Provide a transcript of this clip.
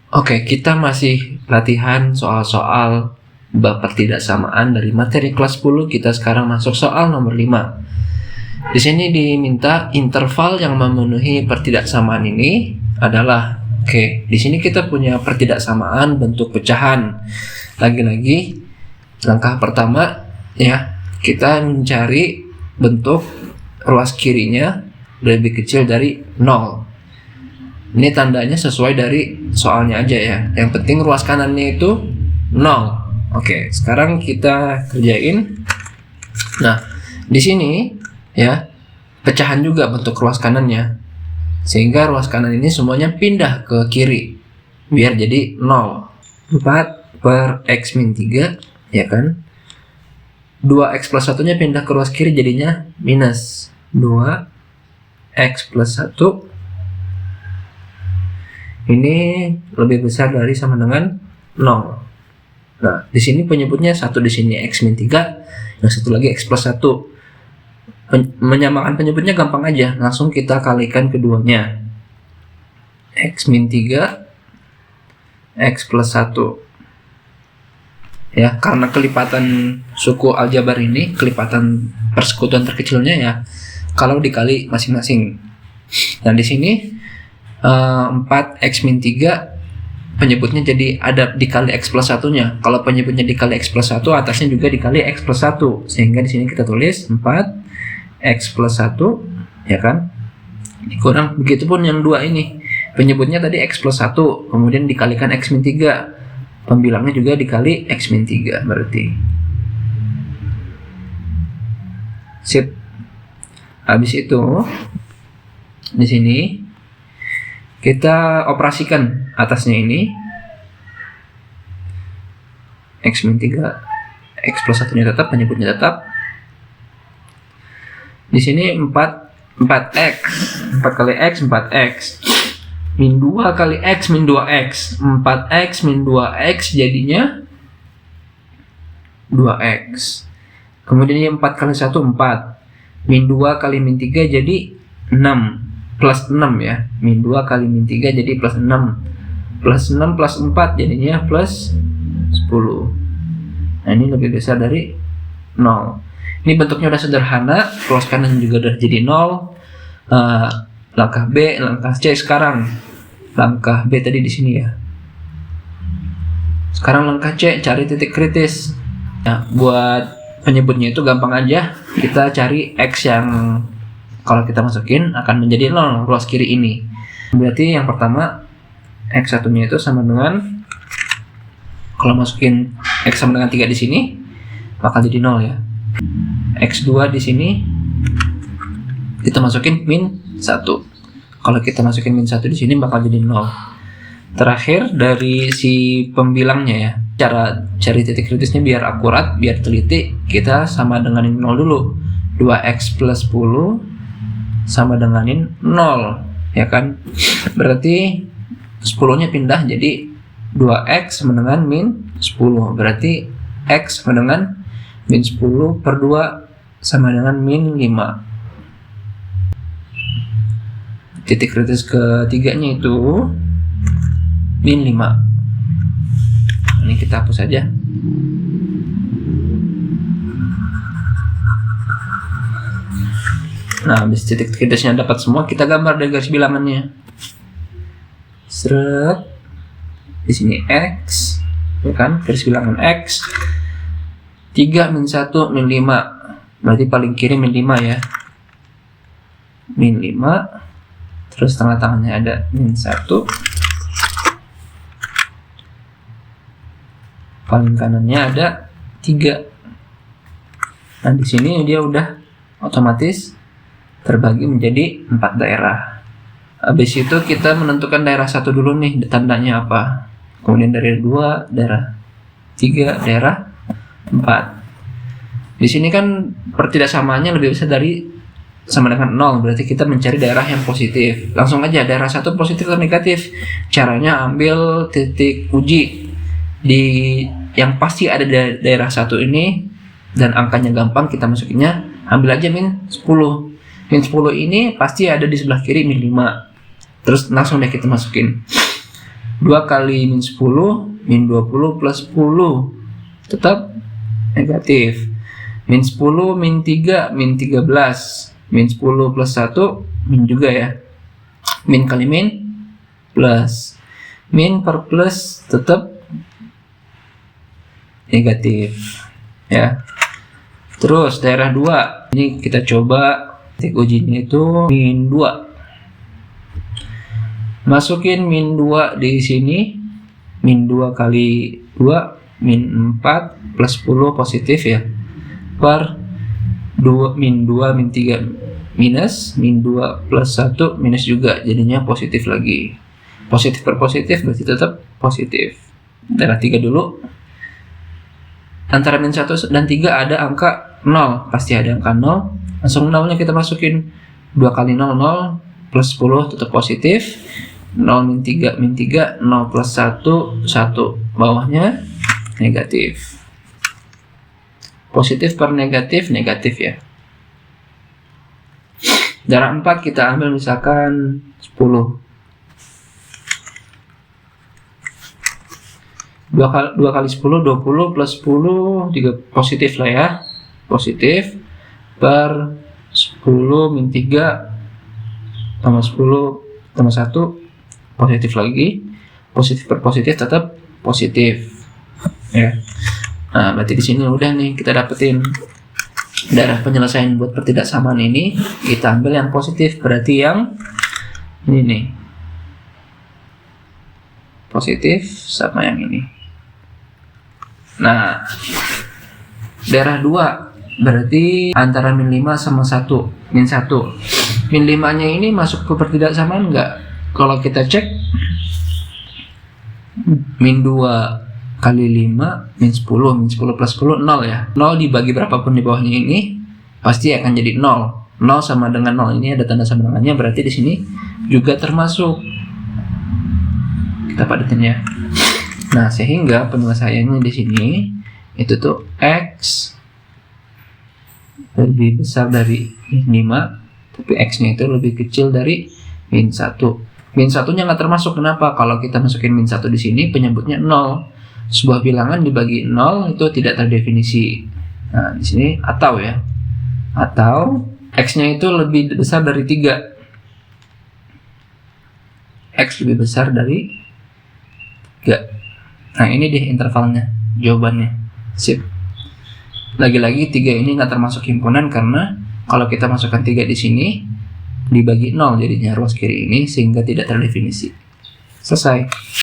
Oke, kita masih latihan soal-soal bab pertidaksamaan dari materi kelas 10. Kita sekarang masuk soal nomor 5. Di sini diminta interval yang memenuhi pertidaksamaan ini adalah, di sini kita punya pertidaksamaan bentuk pecahan. Lagi-lagi langkah pertama ya, kita mencari bentuk ruas kirinya lebih kecil dari 0. Ini tandanya sesuai dari soalnya aja ya. Yang penting ruas kanannya itu 0. Oke, sekarang kita kerjain. Nah, di sini ya, pecahan juga bentuk ruas kanannya. Sehingga ruas kanan ini semuanya pindah ke kiri. Biar jadi 0. 4 per X min 3, ya kan? 2X plus 1-nya pindah ke ruas kiri jadinya minus 2X plus 1. Ini lebih besar dari sama dengan 0. Nah, di sini penyebutnya satu, di sini X min 3, yang satu lagi X plus 1. Menyamakan penyebutnya gampang aja, langsung kita kalikan keduanya. X min 3 X plus 1. Ya, karena kelipatan suku aljabar ini, kelipatan persekutuan terkecilnya ya, kalau dikali masing-masing. Nah, di sini 4X min 3 penyebutnya jadi ada dikali X plus 1-nya. Kalau penyebutnya dikali X plus 1, atasnya juga dikali X plus 1. Sehingga di sini kita tulis 4X plus 1, ya kan? Kurang, begitupun yang 2 ini. Penyebutnya tadi X plus 1, kemudian dikalikan X min 3. Pembilangnya juga dikali X min 3 berarti. Sip. Habis itu di sini kita operasikan atasnya ini. X min 3 X plus 1-nya tetap, penyebutnya tetap. Di sini 4X 4 kali X 4X min 2 kali X min 2X 4X min 2X jadinya 2X. Kemudian ini 4 kali 1 4 min 2 kali min 3 jadi 6 plus 6 ya. Min 2 kali min 3 jadi plus 6. Plus 6 plus 4 jadinya plus 10. Nah, ini lebih besar dari 0. Ini bentuknya udah sederhana, ruas kanan juga udah jadi 0. Langkah B, langkah C sekarang. Langkah B tadi di sini ya. Sekarang langkah C, cari titik kritis. Nah, buat penyebutnya itu gampang aja. Kita cari X yang kalau kita masukin akan menjadi 0 ruas kiri ini. Berarti yang pertama X1-nya itu sama dengan, kalau masukin X sama dengan 3 di sini bakal jadi 0 ya. X2 di sini kita masukin min 1. Kalau kita masukin min 1 di sini bakal jadi 0. Terakhir dari si pembilangnya ya, cara cari titik kritisnya biar akurat, biar teliti, kita sama denganin 0 dulu. 2X plus 10 sama denganin 0, ya kan? Berarti 10-nya pindah jadi 2X sama dengan min 10. Berarti X sama dengan min 10 per 2 sama dengan min 5. Titik kritis ketiganya itu min 5. Ini kita hapus saja. Nah, habis titik kritisnya dapat semua, kita gambar dari garis bilangannya. Seret. Di sini X, ya kan? Garis bilangan X. 3 min 1 min 5. Berarti paling kiri min 5 ya. Min 5. Terus tengah-tengahnya ada min 1. Paling kanannya ada 3. Nah, di sini dia udah otomatis terbagi menjadi 4 daerah. Habis itu kita menentukan daerah 1 dulu nih, tandanya apa. Kemudian daerah 2, daerah 3, daerah 4. Di sini kan pertidaksamaannya lebih besar dari sama dengan 0, berarti kita mencari daerah yang positif. Langsung aja, daerah 1 positif atau negatif. Caranya ambil titik uji di yang pasti ada di daerah 1 ini, dan angkanya gampang kita masukinnya. Ambil aja min 10. Min 10 ini pasti ada di sebelah kiri min 5. Terus langsung deh kita masukin. 2 kali min 10, min 20 plus 10 tetap negatif. Min 10, min 3, min 13. Min 10 plus 1, min juga ya. Min kali min, plus. Min per plus tetap negatif. Ya. Terus daerah 2. Ini kita coba titik ujinya itu min 2. Masukin min 2 di sini. Min 2 kali 2, min 4 plus 10 positif ya. Per 2, min 2, min 3 minus, min 2 plus 1 minus juga, jadinya positif lagi. Positif per positif berarti tetap positif. Daerah 3 dulu. Antara min 1 dan 3 ada angka 0, pasti ada angka 0. Langsung 0-nya kita masukin. 2 kali 0, 0 plus 10 tetap positif. 0 min 3, 0 plus 1, 1. Bawahnya negatif. Positif per negatif, negatif ya. Daerah 4 kita ambil misalkan 10. 2 kali 10, 20 plus 10, 3 positif lah ya. Positif per 10 min 3 tambah 10 tambah 1 positif lagi. Positif per positif tetap positif ya. Nah, berarti di sini udah nih kita dapetin daerah penyelesaian buat pertidaksamaan ini. Kita ambil yang positif, berarti yang ini nih. Positif sama yang ini. Nah, daerah 2 berarti antara min 5 sama 1, min 1. Min 5-nya ini masuk ke pertidaksamaan enggak? Kalau kita cek min 2 kali 5, min 10, min 10 plus 10, 0 ya. 0 dibagi berapapun di bawahnya ini, pasti akan jadi 0. 0 sama dengan 0, ini ada tanda sama dengannya, berarti di sini juga termasuk. Kita padatin ya. Nah, sehingga penyelesaiannya di sini, itu tuh X lebih besar dari min 5, tapi X-nya itu lebih kecil dari min 1. Min 1-nya nggak termasuk, kenapa? Kalau kita masukin min 1 di sini, penyebutnya 0. Sebuah bilangan dibagi 0 itu tidak terdefinisi. Nah, di sini atau ya. Atau X-nya itu lebih besar dari 3. X lebih besar dari 3. Nah, ini deh intervalnya, jawabannya. Sip. Lagi-lagi 3 ini nggak termasuk himpunan karena kalau kita masukkan 3 di sini dibagi 0 jadinya ruas kiri ini sehingga tidak terdefinisi. Selesai.